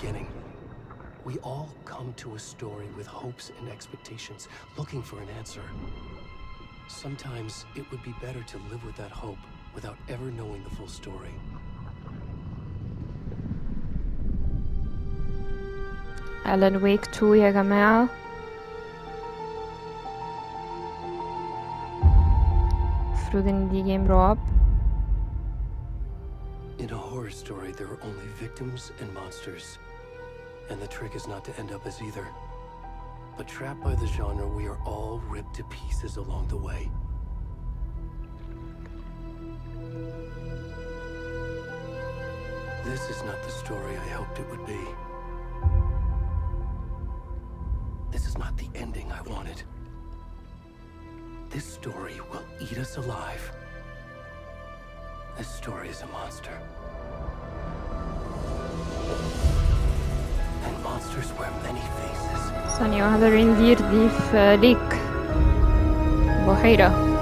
beginning. We all come to a story with hopes and expectations, looking for an answer. Sometimes it would be better to live with that hope without ever knowing the full story. ألان ويك 2 يا جماعة. المفروض ان دي جيم رعب. In a horror story, there are only victims and monsters. And the trick is not to end up as either. But trapped by the genre, we are all ripped to pieces along the way. This is not the story I hoped it would be. This is not the ending I wanted. This story will eat us alive. This story is a monster. And monsters wear many faces. ثانية واحدة، ريندير دي في ليك بحيرة.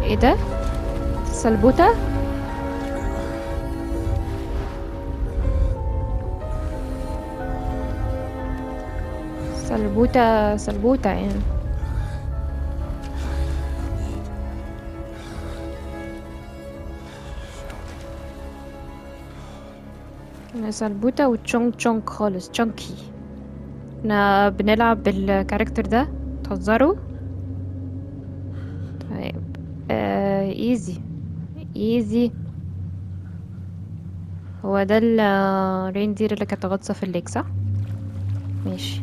ايه ده؟ سلبوتة؟ سلبوتة يعني. انا سلبوتة وتشونك خالص، تشونكي. احنا بنلعب بالكاركتر ده، تهزروا؟ طيب ايزي. هو ده الريندير اللي كانت غاطسة في الليك، صح؟ ماشي.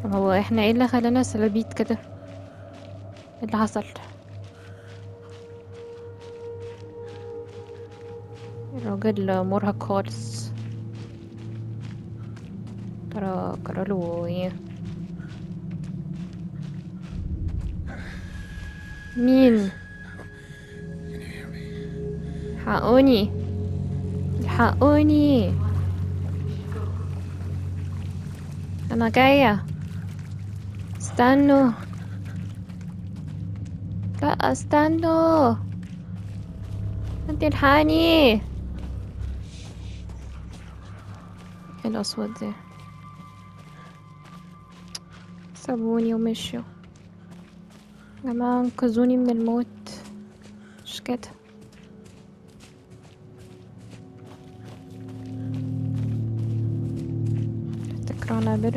طب هو احنا ايه اللي خلانا سلبيت كده؟ ايه اللي حصل؟ الراجل مرهق خالص. ترى جراله ايه؟ مين؟ حقوني انا جاية. استنوا، لا استنوا، انت الحقني. ايه الاصوات دي؟ سابوني ومشيوا. يا جماعة انقذوني من الموت، مش كده؟ تكرهنا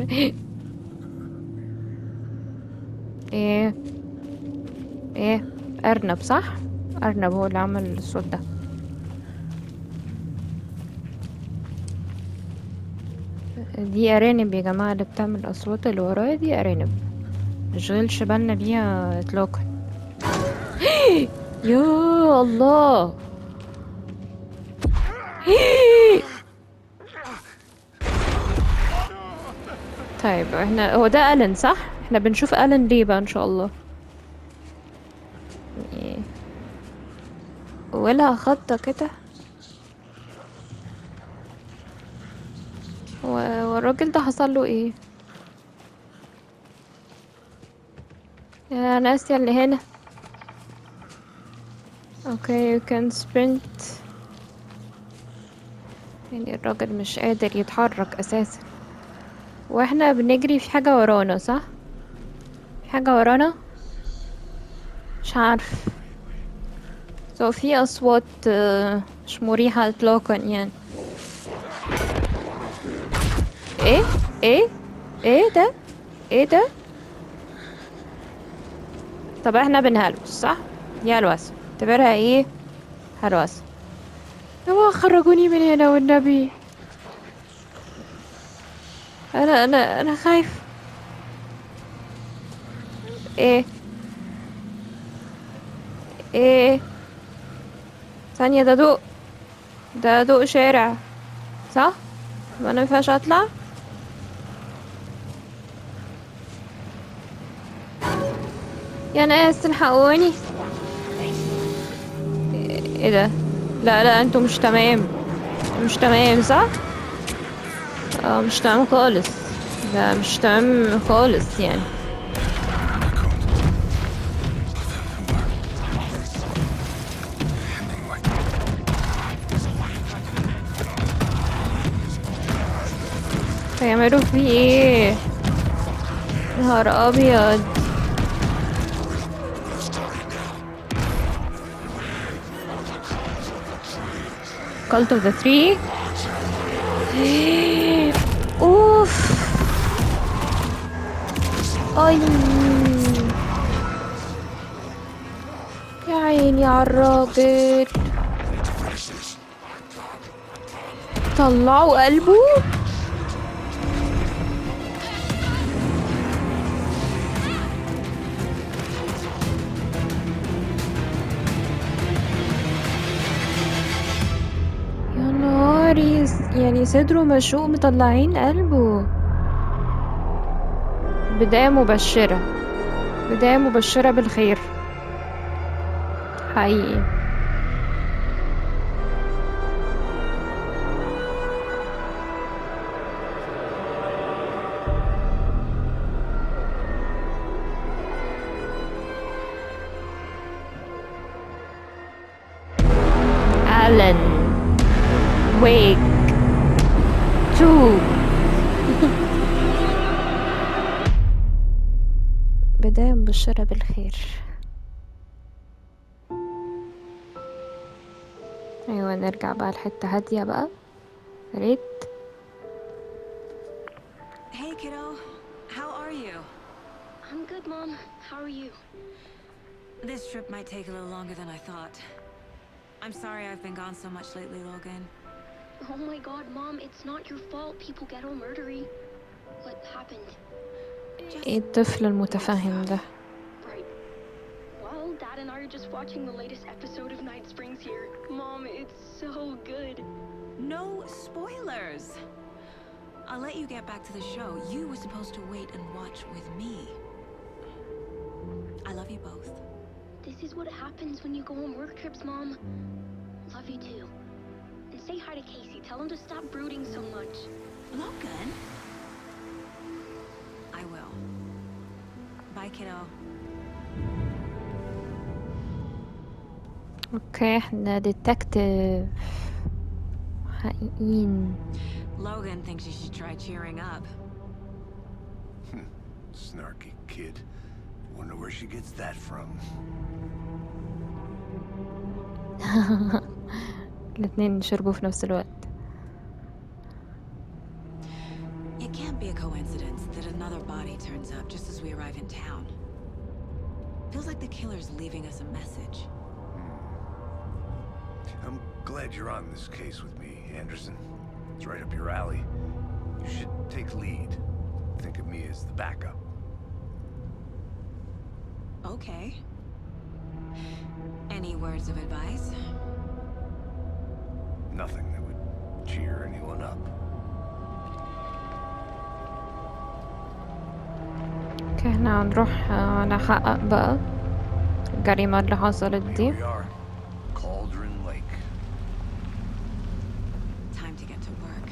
ايه ارنب، صح؟ ارنب هو اللي عمل الصوت ده. دي ارانب يا جماعة، اللي بتعمل الاصوات اللي ورايا دي ارانب، مشغلش بالنا بيها اطلاقا. يا الله. طيب هو ده ألين، صح؟ احنا بنشوف ألين ليه بقى ان شاء الله؟ ولا خطة كده؟ هو الراجل ده حصل له ايه؟ يا ناس اللي هنا. اوكي you can sprint. يعني الراجل مش قادر يتحرك اساسا، واحنا بنجري في حاجة ورانا، صح؟ في حاجة ورانا، مش عارف. في اصوات مش مريحة اطلاقا يعني. ايه ده؟ ايه ده؟ طب احنا بنهلوس، صح؟ دي هلوسة، اعتبرها ايه؟ هلوسة. يا خرجوني من هنا والنبي. انا خايف. ايه ثانية، ده ضوء شارع، صح؟ ما انا مينفعش اطلع. يا ناس الحقوني. ايه ده؟ لا انتوا مش تمام. مش تمام صح؟ مش تمام خالص. ده مش تمام خالص يعني. هيعملوا فيه ايه؟ نهار ابيض. Cult of the Three. اوف. اي يا عيني عالراجل. طلعوا قلبه. يا نهاري، يعني صدره مشوق مطلعين قلبه. بداية مبشرة، بداية مبشرة بالخير حقيقي. ألان ويك 2. بداية مبشرة بالخير. ايوه نرجع بقى لحتة هادية بقى، ريت. Hey kiddo, how are you? I'm good, Mom. How are you? This trip might take a little longer than I thought. I'm sorry I've been gone so much lately, Logan. Oh my god, Mom, it's not your fault people get all murdery. What happened? ايه الطفل المتفهم ده؟ Right. Well, Dad and I are just watching the latest episode of Night Springs here. Mom, it's so good. No spoilers! I'll let you get back to the show. You were supposed to wait and watch with me. I love you both. This is what happens when you go on work trips, Mom. Love you too. And say hi to Casey. Tell him to stop brooding so much. Logan? I will. Bye, kiddo. اوكي احنا ديتكتيف حقيقيين. Logan thinks you should try cheering up. Snarky kid. Wonder where she gets that from. الاتنين شربوا في نفس الوقت. It can't be a coincidence that another body turns up just as we arrive in town. Feels like the killer's leaving us a message. I'm glad you're on this case with me, Anderson. It's right up your alley. You should take lead. Think of me as the backup. Okay. Any words of advice? Nothing that would cheer anyone up. اوكي احنا هنروح نحقق بقى الجريمة اللي حصلت Here دي. we are. Cauldron Lake. Time to get to work.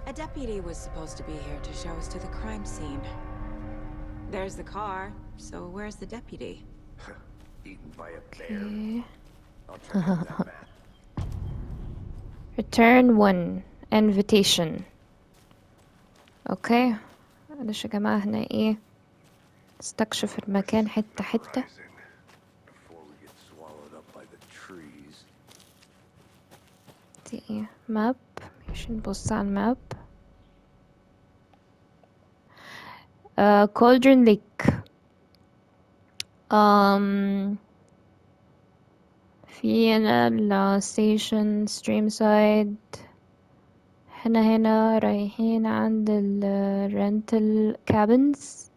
A deputy was supposed to be here to show us to the crime scene. There's the car, so where's the deputy? Eaten by a bear. اوكي. I'll check out that map. Return 1 invitation. اوكي معلش يا جماعة هنا ايه، نستكشف المكان حتة حتة. Horizon before we get swallowed up by the trees. دي ايه؟ ماب. ماشي نبص على الماب. كولدرن ليك. في هنا الستيشن ستريم سايد. احنا هنا رايحين عند الرنتل كابنز،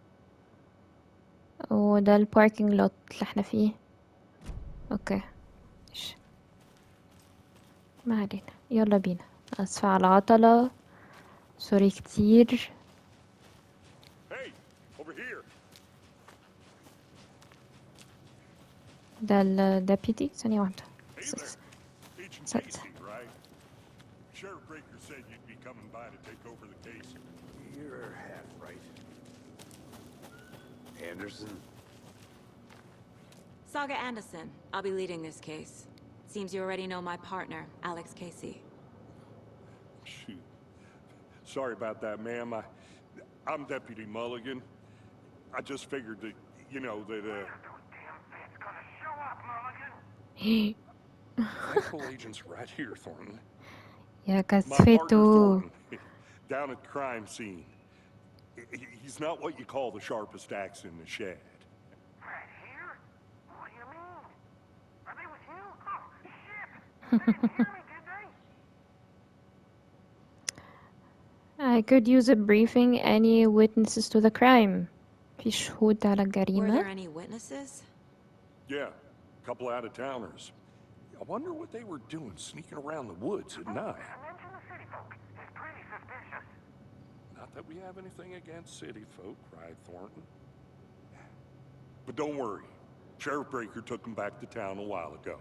وده الباركينج لوت اللي احنا فيه. اوكي ماشي. ما علينا، يلا بينا. اسفة على العطلة، سوري كتير. ده الديبيتي. ثانية واحدة. Hey there, Agent س- Casey, right? Sheriff Breaker said you'd be coming by to take over the case. You're half right. Anderson? Saga Anderson. I'll be leading this case. Seems you already know my partner, Alex Casey. Shoot. Sorry about that, ma'am. I'm Deputy Mulligan. I just figured that, you know, that, Flagpole agent's right here, Thornton. يا My partner, كسفته. Thornton, down at the crime scene. He's not what you call the sharpest axe in the shed. Right here? What do you mean? Are they with you? Oh, shit! They didn't hear me, did they? I could use a briefing. Any witnesses to the crime? في شهود على Were there الجريمة. any witnesses? Yeah, a couple out-of-towners. I wonder what they were doing sneaking around the woods at night. Mention the city folk. It's pretty suspicious. Not that we have anything against city folk, cried Thornton. But don't worry. Sheriff Breaker took them back to town a while ago.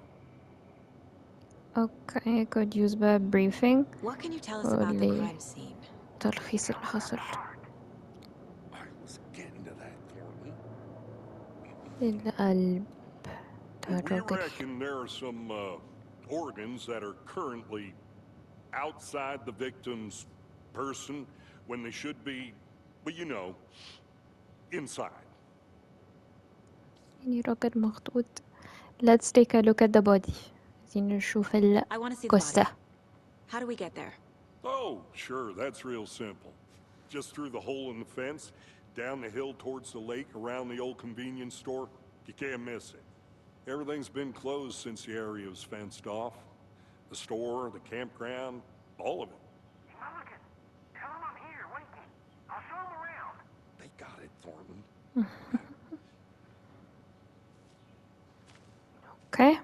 Okay, I could use a briefing. What can you tell us about the قولي crime scene? تلخيص اللي حصل. I was getting to that, Thornton. القلب ده We الراجل. reckon there are some organs that are currently outside the victim's person when they should be, but you know, inside. يعني راجل مخطوط. Let's take a look at the body. عايزين نشوف I want to see the body. الجثة. How do we get there? Oh, sure, that's real simple. Just through the hole in the fence, down the hill towards the lake, around the old convenience store. You can't miss it. Everything's been closed since the area was fenced off. The store, the campground, all of it. Mulligan, tell them I'm here, waiting. I'll show them around. They got it, Thornton. Okay.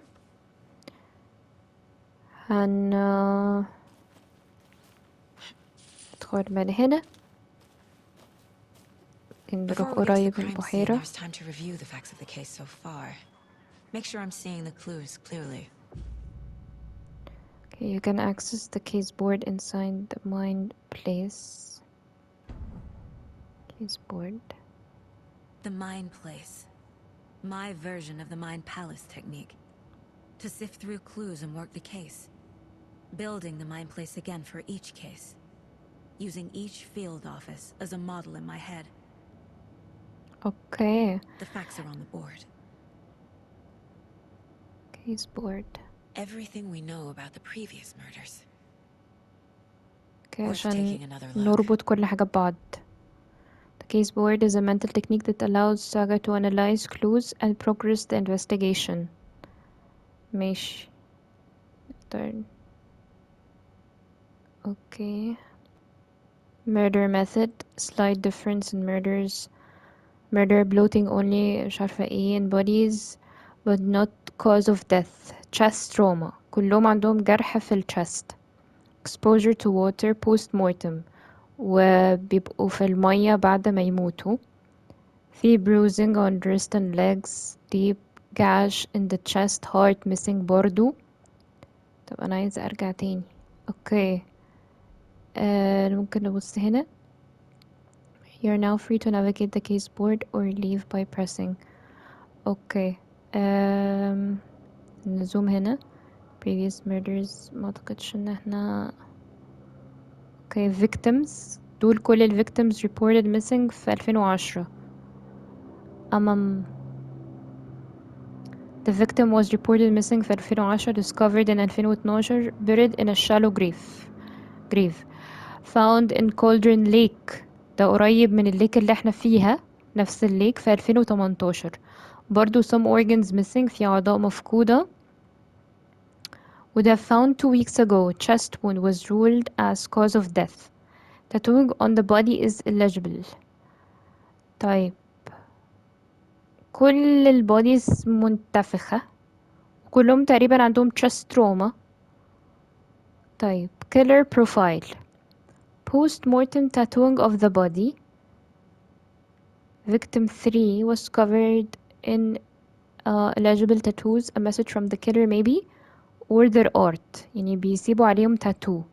ندخل من هنا. نروح Before we get to the قريب من crime scene, البحيرة. there's time to review the facts of the case so far. Make sure I'm seeing the clues clearly. Okay, you can access the case board inside the mine place. Case board. The mine place. My version of the mine palace technique. To sift through clues and work the case. Building the mine place again for each case. Using each field office as a model in my head. Okay. The facts are on the board. Case board. Everything we know about the previous murders. Okay, Worth عشان taking another look. نربط كل حاجة ببعض. The case board is a mental technique that allows Saga to analyze clues and progress the investigation. ماشي. Turn. Okay. Murder method. Slight difference in murders. Murder bloating only مش عارفة ايه in bodies but not cause of death. Chest trauma. كلهم عندهم جرح في الchest. Exposure to water post-mortem. وبيبقوا في المية بعد ما يموتوا. في bruising on wrist and legs. Deep gash in the chest. Heart missing برضو. طب أنا عايزة أرجع تاني. اوكي. ممكن نبص هنا. You're now free to navigate the case board or leave by pressing. اوكي. نزوم هنا. Previous murders. ما اعتقدش ان احنا. اوكي. Victims. دول كل ال victims reported missing في 2010. The victim was reported missing في 2010. Discovered in 2012. Buried in a shallow grave. Found in Cauldron Lake. ده قريب من الليك اللي احنا فيها. نفس الليك في 2018. برضو some organs missing. في أعضاء مفقودة. وده found 2 weeks ago. Chest wound was ruled as cause of death. Tattooing on the body is illegible. طيب. كل البوديز منتفخة. كلهم تقريبا عندهم chest trauma. طيب. Killer profile. Post-mortem tattooing of the body. Victim 3 was covered in illegible tattoos, a message from the killer maybe, or their art. يعني بيسيبوا عليهم tattoo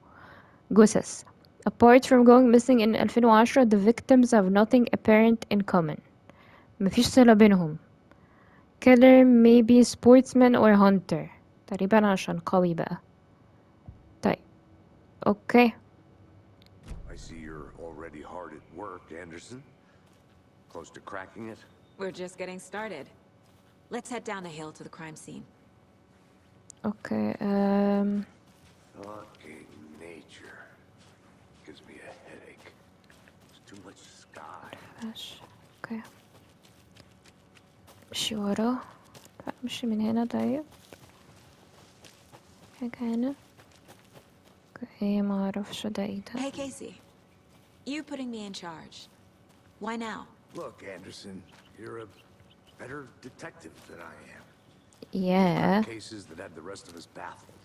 جثث. Apart from going missing in 2010, the victims have nothing apparent in common. مفيش صلة بينهم. Killer maybe sportsman or hunter. تقريبا عشان قوي بقى. طيب اوكي. I see you're already hard at work, Anderson. Close to cracking it? We're just getting started. Let's head down the hill to the crime scene. اوكي Fucking nature. Gives me a headache. There's too much sky. ماشي. اوكي امشي وراه. امشي من هنا. طيب حاجة هنا. اوكي ما اعرفش ده ايه ده. Hey, Casey. You putting me in charge. Why now? Look, Anderson, you're a better detective than I am. Yeah. Cases that had the rest of us baffled.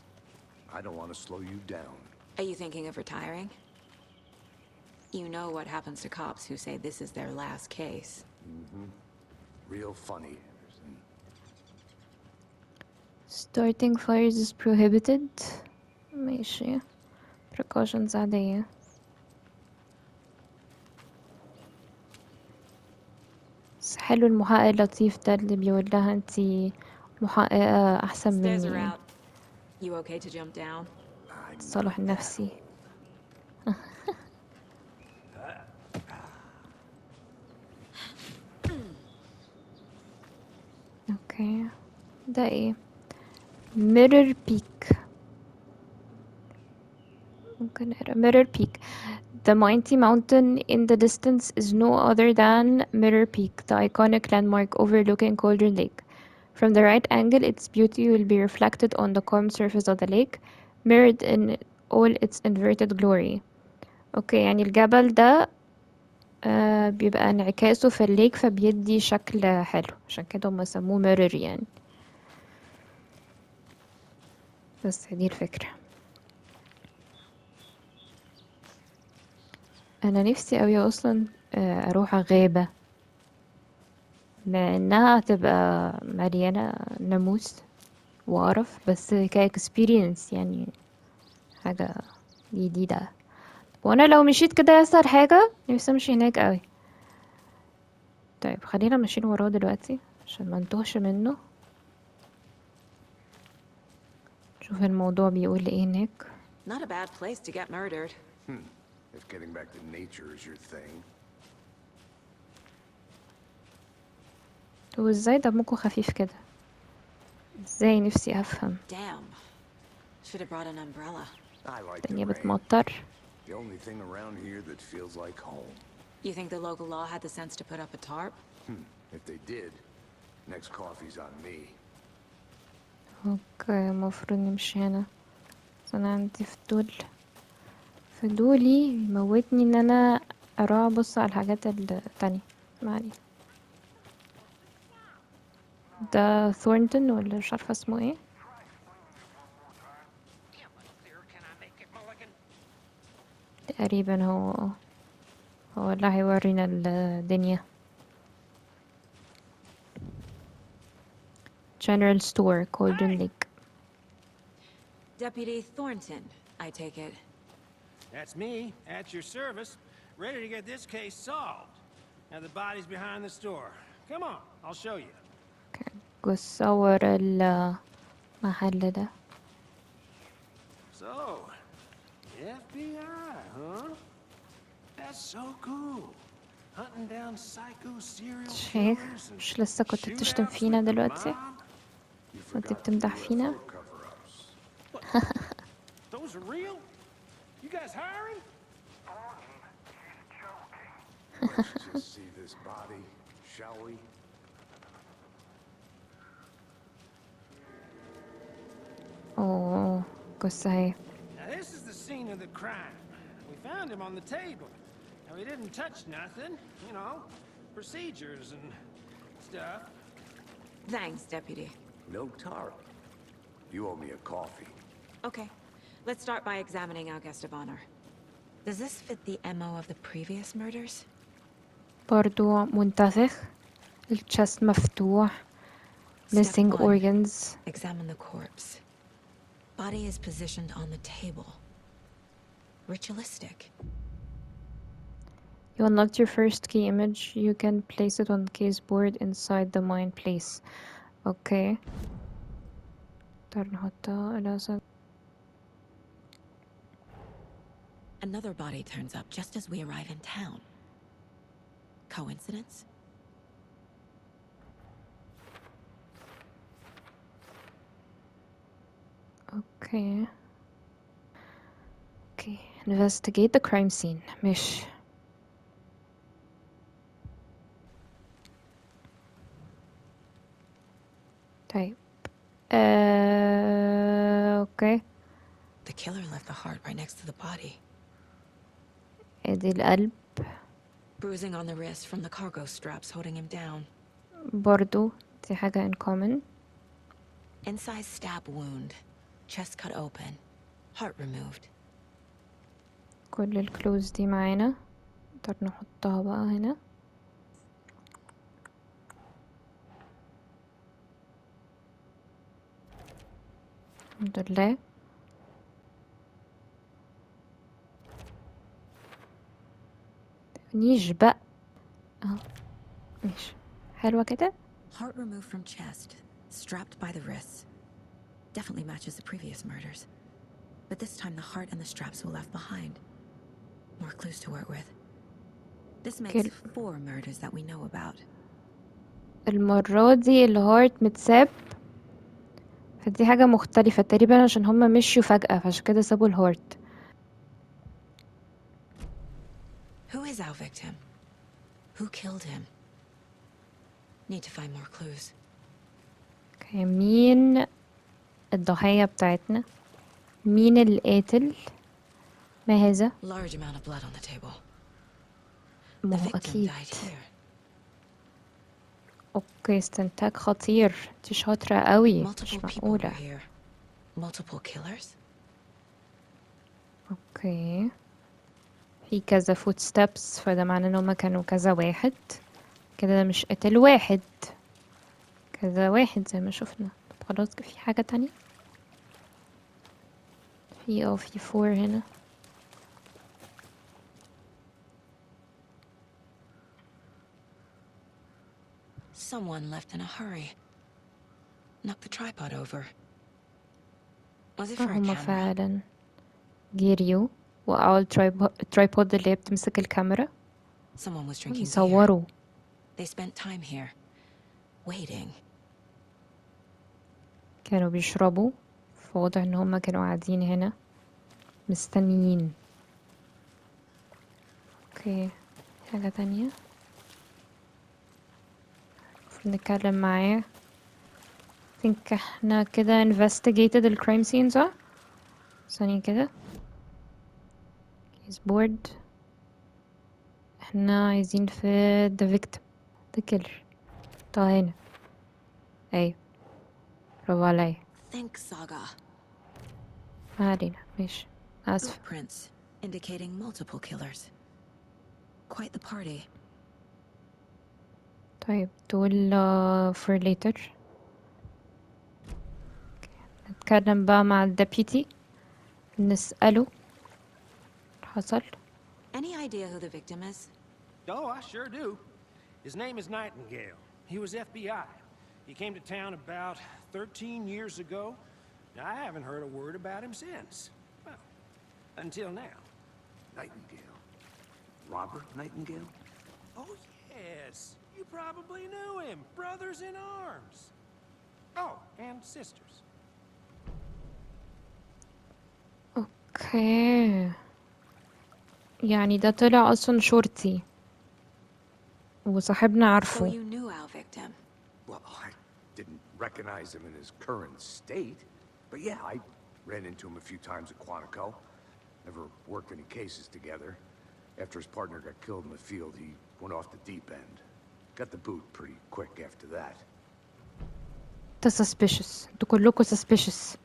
I don't want to slow you down. Are you thinking of retiring? You know what happens to cops who say this is their last case. Real funny, Anderson. Starting fires is prohibited. ماشي. precautions عادية. بس حلو المحقق اللطيف ده اللي بيقول لها انتي محققة أحسن Stairs are مني. out. You okay to jump down? التصالح النفسي. اوكي ده ايه؟ mirror peak. ممكن نقرا mirror peak. The mighty mountain in the distance is no other than Mirror Peak, the iconic landmark overlooking Cauldron Lake. From the right angle, its beauty will be reflected on the calm surface of the lake, mirrored in all its inverted glory. اوكي يعني الجبل ده بيبقى انعكاسه في الليك فبيدي شكل حلو، عشان كده هما سموه mirror يعني. بس دي الفكرة. انا نفسي اوي اصلا اروح غابة، لانها هتبقى مليانة ناموس وقرف، بس كاكسبيرينس يعني حاجة جديدة. وانا لو مشيت كده يحصل حاجة، نفسي امشي هناك اوي. طيب خلينا ماشيين وراه دلوقتي عشان ما نتوهش منه. شوف الموضوع بيقول ايه هناك. Not a bad place to get murdered. If getting back to nature is your thing. هو ازاي دمكوا خفيف كده؟ ازاي؟ نفسي افهم. Damn. Should have brought an umbrella. I like the الدنيا rain. بتمطر. The only thing around here that feels like home. You think the local law had the sense to put up a tarp? If they did, next coffee's on me. اوكي المفروض نمشي هنا، بس انا عندي فضولي يموتني ان انا اروح ابص على الحاجات التانية. اسمعني، ده ثورنتون ولا مش عارفة اسمه ايه. تقريبا هو اللي هيورينا الدنيا. General Store, Cauldron Lake. Deputy Thornton, I take it. That's me, at your service, ready to get this case solved. Now the body's behind the store. Come on, I'll show you. قصة ورا المحل ده. So, FBI, huh? That's so cool. Hunting down psycho serial شيخ killers and مش لسه كنت بتشتم shootouts فينا with the دلوقتي؟ You وانت forgot the بتمدح فينا؟ UFO cover-ups. Those are real? You guys hiring? Let's just see this body, shall we? اوه قصة اهي. Now this is the scene of the crime. We found him on the table. Now he didn't touch nothing, you know, procedures and stuff. Thanks, Deputy. No tarp. You owe me a coffee. Okay, let's start by examining our guest of honor. Does this fit the MO of the previous murders? برضو منتفخ، الشست مفتوح، missing Step 1. organs. Examine the corpse. Body is positioned on the table. Ritualistic. You unlocked your first key image. You can place it on the case board inside the mind place. Okay. نقدر نحطها إلى Another body turns up just as we arrive in town. Coincidence? Okay. Okay. Investigate the crime scene. مش طيب. Okay. The killer left the heart right next to the body. ادي القلب. Bruising on the wrist from the cargo straps holding him down. برضو دي حاجة in common. Inside stab wound. Chest cut open. Heart removed. كل الكلوز دي معانا. نقدر نحطها بقى هنا. الحمد لله. نيش بقى. ماشي. حلوة كده. Heart removed from chest. Strapped by the wrists. Definitely matches the previous murders. But this time the heart and the straps were left behind. More clues to work with. This makes 4 murders that we know about. المرة دي الهارت متساب، فدي حاجة مختلفة تقريبا عشان هما مشيوا فجأة فعشان كده سابوا الهارت. Who is our victim? Who killed him? Need to find more clues. مين الضحية بتاعتنا؟ مين القاتل؟ ما هذا؟ Large amount of blood on the table. ما The هو victim أكيد. died here. اوكي استنتاج خطير. دي شاطرة قوي. مش Multiple people were معقولة. here. Multiple killers? اوكي في كذا فوت ستابس، فده معناه ان هما كانوا كذا واحد كده. ده مش قتل واحد، كذا واحد زي ما شفنا. طب خلاص في حاجة تانية. في 4 هنا. Someone left in a hurry. Knocked the tripod over. Was it for a هما camera? فعلا جريوا وقعوا الترايبود اللي هي بتمسك الكاميرا Someone was drinking beer. يصوروا. They spent time here, waiting. كانوا بيشربوا، فواضح ان هما كانوا قاعدين هنا مستنيين. اوكي حاجة تانية المفروض نتكلم معاه. think احنا كده investigated the crime scene صح؟ ثانية كده. case board. احنا عايزين في the victim the killer. طه هنا. ايوه برافو عليا. Think saga. ما علينا ماشي آسف. Footprints indicating multiple killers. Quite the party. طيب دول for later. نتكلم بقى مع الدبيوتي نسأله حصل. Any idea who the victim is? Oh, I sure do. His name is Nightingale. He was FBI. He came to town about 13 years ago. I haven't heard a word about him since. Well, until now. Nightingale. Robert Nightingale? Oh, yes. You probably knew him. Brothers in arms. Oh, and sisters. اوكي يعني ده طلع اصلا شرطي وصاحبنا So عارفه. you knew our victim. Well, I didn't recognize him in his current state. But yeah, I ran into him a few times at Quantico. Never worked any cases together. After his partner got killed in the field, he went off the deep end. Got the boot pretty quick after that. ده suspicious. انتوا كلكوا suspicious.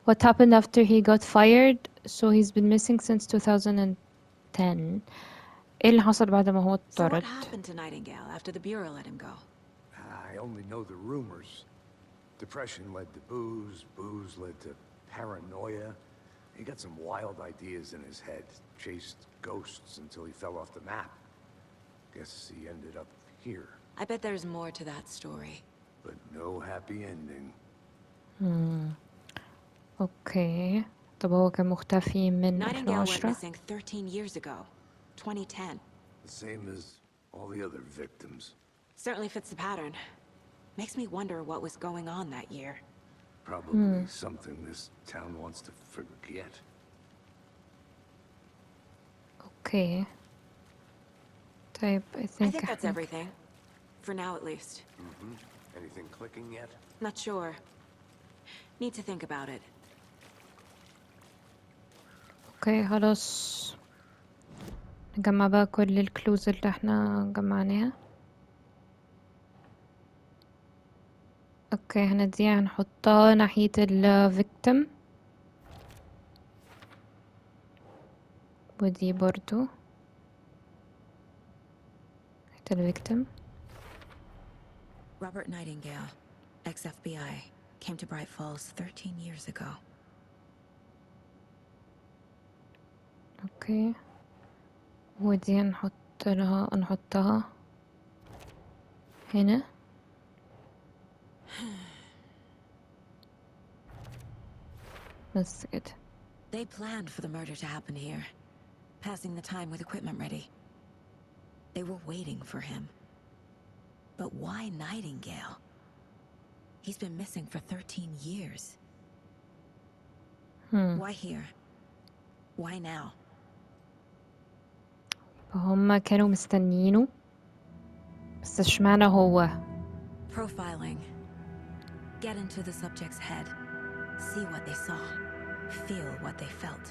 What happened after he got fired? So he's been missing since 2010. ايه اللي حصل بعد ما هو So what اتطرد؟ happened to Nightingale after the Bureau let him go? I only know the rumors. Depression led to booze, booze led to paranoia. He got some wild ideas in his head, chased ghosts until he fell off the map. Guess he ended up here. I bet there's more to that story. But no happy ending. اوكي. طب هو كان مختفي من Nightingale went 2010. missing 13 years ago. 2010. The same as all the other victims. Certainly fits the pattern. Makes me wonder what was going on that year. Probably something this town wants to forget. اوكي. طيب I I think think that's إحنا- everything. For now, at least. Anything clicking yet? Not sure. Need to think about it. اوكي خلاص. نجمع بقى كل الكلوز اللي احنا جمعناها. اوكي هنا دي هنحطها ناحية الفيكتم، ودي برضو ناحية الفيكتم. Robert Nightingale, ex-FBI, came to Bright Falls 13 years ago. اوكي ودي نحطها هنا. بس كده. They planned for the murder to happen here, passing the time with equipment ready. They were waiting for him. But why Nightingale? He's been missing for 13 years. Why here? Why now? فهم كانوا مستنيينه، بس اشمعنى هو؟ Profiling. Get into the subject's head. See what they saw. Feel what they felt.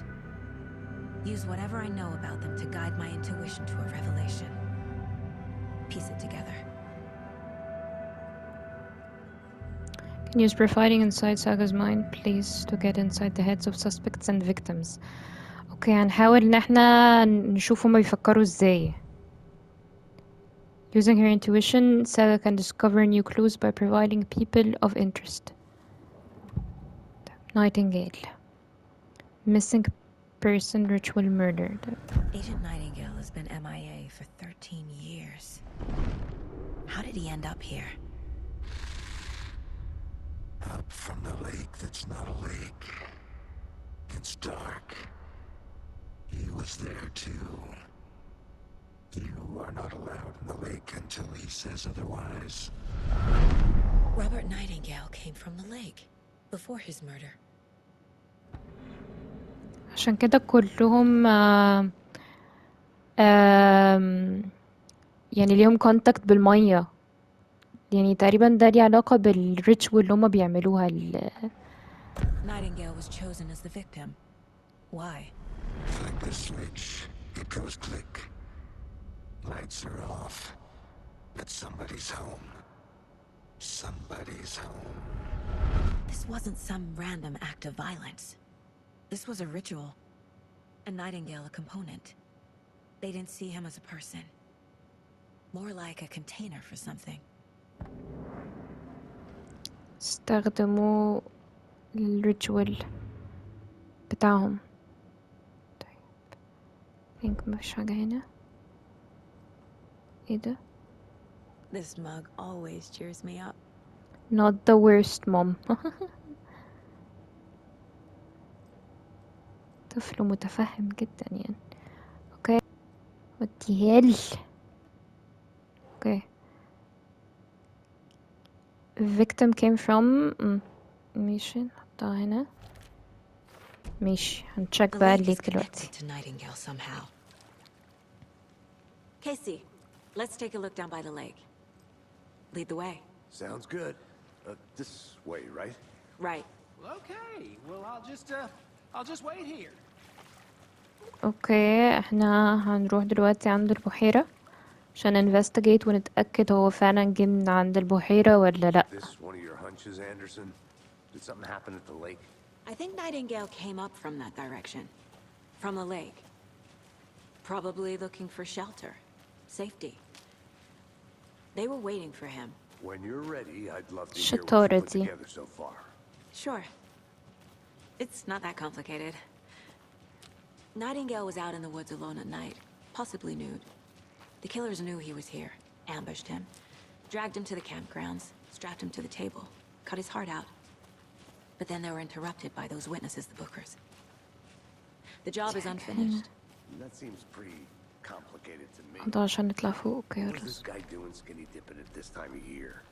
Use whatever I know about them to guide my intuition to a revelation. Piece it together. Can use profiling inside Saga's mind, please, to get inside the heads of suspects and victims. اوكي هنحاول ان احنا نشوف هما بيفكروا ازاي. Using her intuition, Saga can discover new clues by providing people of interest. Nightingale. Missing person ritual murder. Agent Nightingale has been MIA for 13 years. How did he end up here? Up from the lake that's not a lake. It's dark. He was there too. You are not allowed in the lake until he says otherwise. Robert Nightingale came from the lake before his murder. عشان كده كلهم يعني ليهم كونتاكت بالمية، يعني تقريبا ده ليه علاقة بالريتشوال اللي هما بيعملوها Nightingale was chosen as the victim. Why? Flick the switch. It goes click. Lights are off. But somebody's home. Somebody's home. This wasn't some random act of violence. This was a ritual. And Nightingale a component. They didn't see him as a person. More like a container for something. استخدموا الريتشوال بتاعهم. طيب مفيش حاجة هنا. ايه ده؟ This mug always cheers me up. Not the worst mom. طفل متفهم جدا يعني. اوكي وديها لي. اوكي victim came from ماشي نحطها هنا. ماشي هنتشيك The بقى lake is الليك دلوقتي. connected to Nightingale somehow. Casey, let's take a look down by the lake. Lead the way. Sounds good. This way, right? Right. Well, okay. Well, I'll just wait here. اوكي احنا هنروح دلوقتي عند البحيرة عشان investigate ونتأكد هو فعلا جه من عند البحيرة ولا لأ. This one of your hunches, Anderson? Did something happen at the lake? I think Nightingale came up from that direction. From the lake. Probably looking for shelter. Safety. They were waiting for him. When you're ready, I'd love to hear what you الشطارة put دي. together so far. Sure. It's not that complicated. Nightingale was out in the woods alone at night, possibly nude. The killers knew he was here, ambushed him, dragged him to the campgrounds, strapped him to the table, cut his heart out. But then they were interrupted by those witnesses, the Bookers. The job is unfinished. That seems pretty complicated to me. ده عشان نطلع فوق. اوكي What was خلاص. this guy doing skinny dipping at this time of year?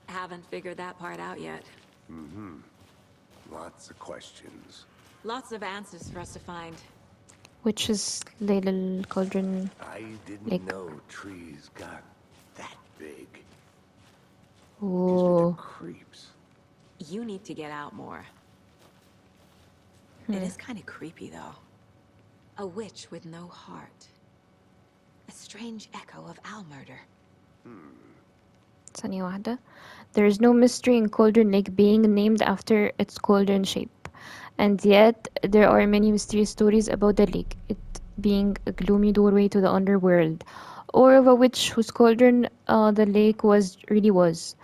Haven't figured that part out yet. Lots of questions. Lots of answers for us to find. Which is ليلة الكولدرن. I didn't Like- know trees got that big. Ooh. Gives me the creeps. You need to get out more. It is kind of creepy, though. A witch with no heart. A strange echo of owl murder. ثانية واحدة. There is no mystery in Cauldron Lake being named after its cauldron shape. And yet, there are many mysterious stories about the lake, it being a gloomy doorway to the underworld, or of a witch whose cauldron the lake really was.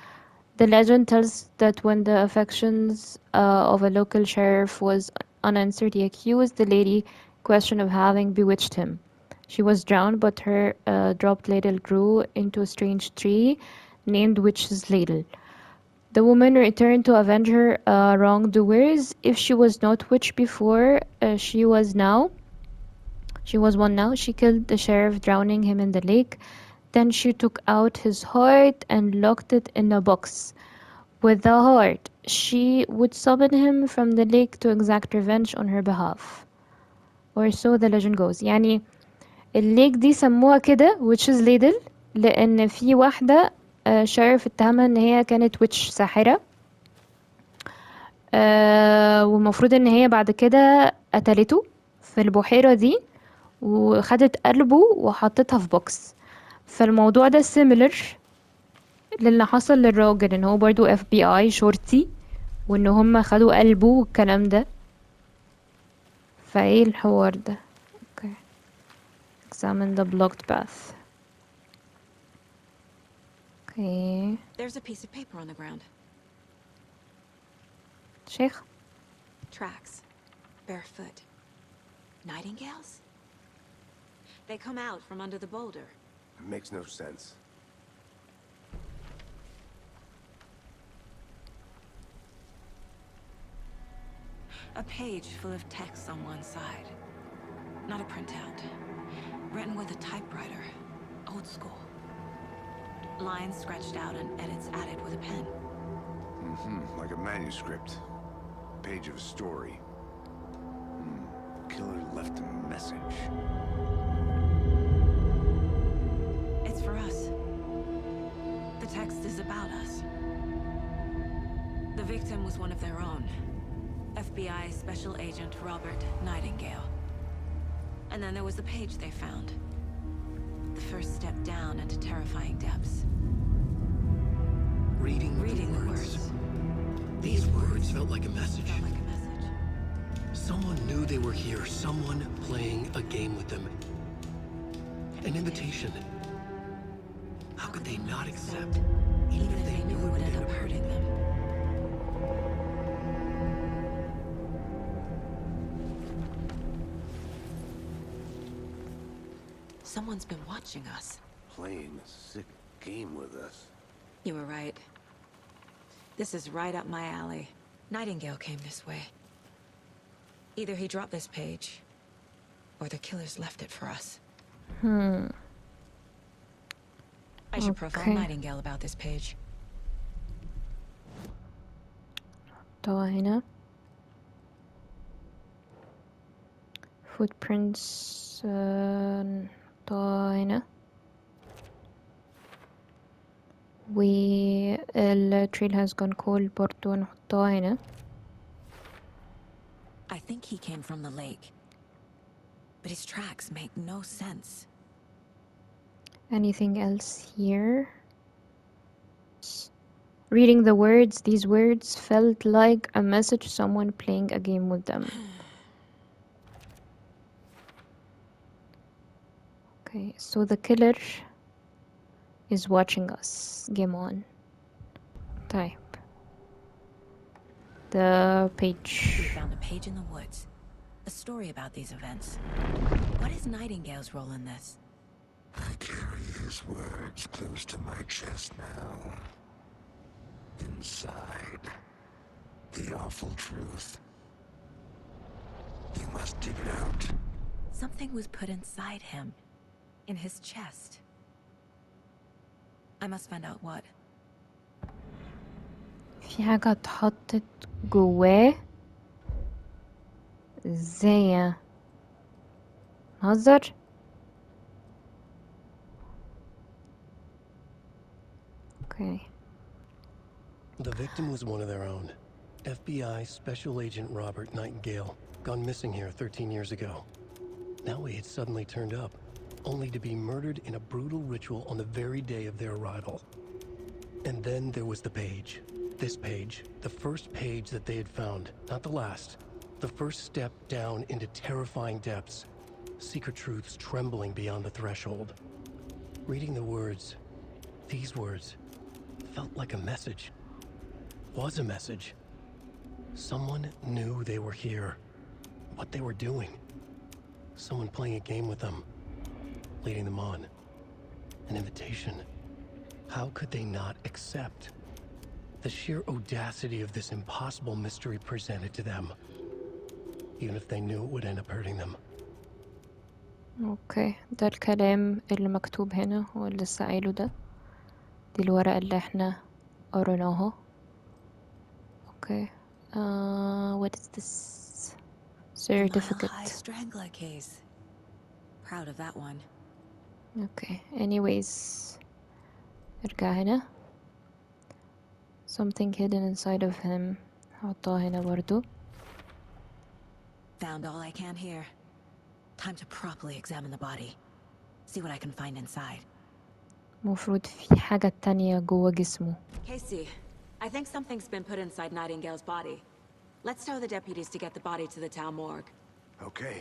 The legend tells that when the affections of a local sheriff was unanswered, he accused the lady question of having bewitched him. She was drowned, but her dropped ladle grew into a strange tree named Witch's Ladle. The woman returned to avenge her wrongdoers. If she was not witch before, she was one now. She killed the sheriff, drowning him in the lake. Then she took out his heart and locked it in a box. With the heart, she would summon him from the lake to exact revenge on her behalf. Or so the legend goes. يعني الليك دي سموها كده witch's ladle لأن في واحدة شeriff اتهمها ان هي كانت witch ساحرة ومفروض ان هي بعد كده قتلته في البحيرة دي وخدت قلبه وحطتها في بوكس. فالموضوع ده similar للي حصل للراجل ان هو برضو FBI شرطي وان هم خدوا قلبه والكلام ده. فايه الحوار ده؟ okay. Examine the blocked path. Okay. There's a piece of paper on the ground. شيخ. Tracks. Barefoot. Nightingales? They come out from under the boulder. It makes no sense. A page full of text on one side. Not a printout. Written with a typewriter. Old school. Lines scratched out and edits added with a pen. Like a manuscript. Page of a story. Killer left a message. It's for us. The text is about us. The victim was one of their own. FBI Special Agent Robert Nightingale. And then there was the page they found. The first step down into terrifying depths. Reading the words. These words felt like a message. Felt like a message. Someone knew they were here. Someone playing a game with them. An invitation. How could they not accept, Even if they knew it would end up hurting them. Someone's been watching us. Playing a sick game with us. You were right. This is right up my alley. Nightingale came this way. Either he dropped this page, or the killers left it for us. I should profile Okay. Nightingale about this page. نحطها هنا. Footprints نحطها هنا. والtrail has gone cold برضو نحطها هنا. I think he came from the lake. But his tracks make no sense. Anything else here? Reading the words, these words felt like a message, someone playing a game with them. Okay, so the killer is watching us. Game on. طيب the page. We found a page in the woods. A story about these events. What is Nightingale's role in this? I carry his words close to my chest now. Inside, the awful truth. You must dig it out. Something was put inside him. In his chest. I must find out what. في حاجة اتحطت جواه. ازاي؟ نهزر؟ اوكي. The victim was one of their own. FBI Special Agent Robert Nightingale, gone missing here 13 years ago. Now he had suddenly turned up, only to be murdered in a brutal ritual on the very day of their arrival. And then there was the page. This page, the first page that they had found, not the last. The first step down into terrifying depths. Secret truths trembling beyond the threshold. Reading the words, these words, felt like a message. Was a message. Someone knew they were here. What they were doing. Someone playing a game with them. Leading them on. An invitation. How could they not accept? The sheer audacity of this impossible mystery presented to them. Even if they knew it would end up hurting them. اوكي، ده الكلام اللي مكتوب هنا واللي لسه قايله ده. دي الورقة اللي احنا قريناها. اوكي. what is this? Certificate. Mile-high strangler case. Proud of that one. اوكي. anyways. ارجع هنا. something hidden inside of him. هحطها هنا برضو. Found all I can here. Time to properly examine the body. See what I can find inside. مفروض في حاجة تانية جوه جسمه. Casey, I think something's been put inside Nightingale's body. Let's tell the deputies to get the body to the town morgue. Okay.